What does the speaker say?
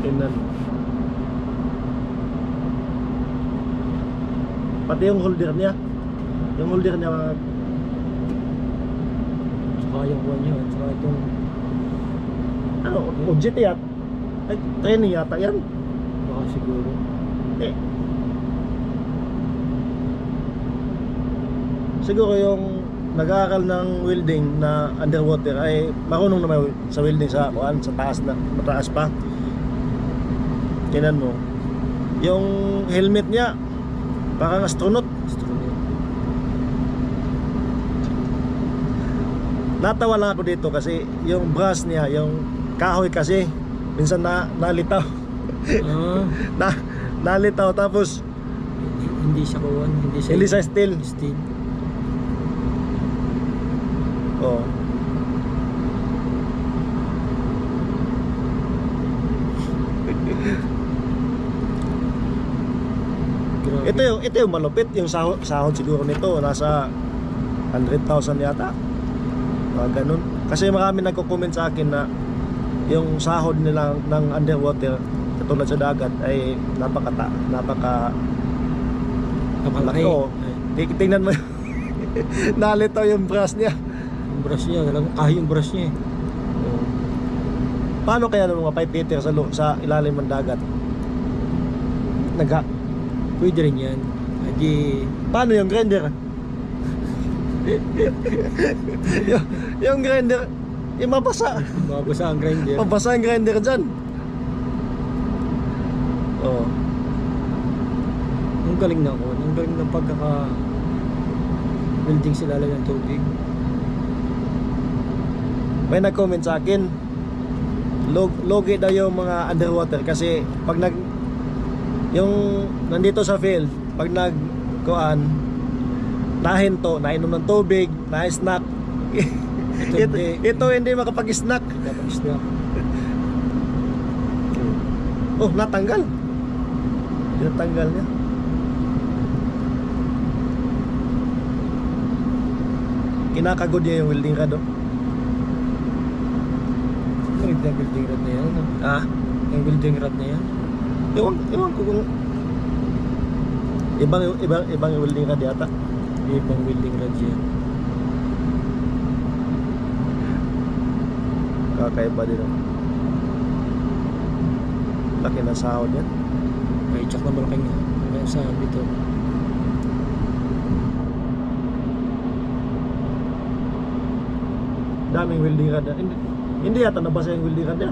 Tingnan. Pati yung holder niya. Yung holder niya Tsaka yung one yun, tsaka itong ano, OJT yata. Ay, training yata yan. baka siguro. Eh. Siguro yung nag-aaral ng welding na underwater ay marunong naman sa welding sa kuan, sa taas na, mataas pa. Tingnan mo. Yung helmet niya parang astronaut. Natawa lang ako dito kasi yung brass niya, yung kahoy kasi minsan nalitaw. Ah, Nalitaw tapos hindi siya kuwan, hindi sa steel. steel. Oh. Grabe. Ito yung malupit, yung sahod siguro nito nasa 100,000 yata. Ganun. Kasi marami nagko-comment sa akin na yung sahod nila ng underwater katulad sa dagat ay napaka Kapalaki. Oo. Tingnan mo. Nalitaw yung brass niya. Yung brush niya, talagang kahoy yung brush niya eh. Paano kaya ng mga pipe fitter sa ilalim ng dagat? Pwede rin yan. Hindi, Paano yung grinder? yung grinder, yung mabasa. mabasa ang grinder. Mabasa yung grinder dyan. Oh. Ang galing na ako. Ang galing ng pagkaka-building sila ng tubig. May nag-comment sa akin, logi daw yung mga underwater kasi pag yung nandito sa field, pag nahinto, nainom ng tubig, na-snack. Ito hindi makapag-snack. Tapos na. Oh, natanggal. Natanggal niya. Kinakagod niya yung welding rod, oh. Ang building rod na yan. Ano? Ah, Ang building rod na yan. ewan ko kung ibang welding rod yata. Ibang building rod yan. Kakaiba din, oh. Laki ng sahod yan. Ay, tsak na malaking nga. Sa bito. Daming welding rod. Hindi yata nabasa yung welding rod niya.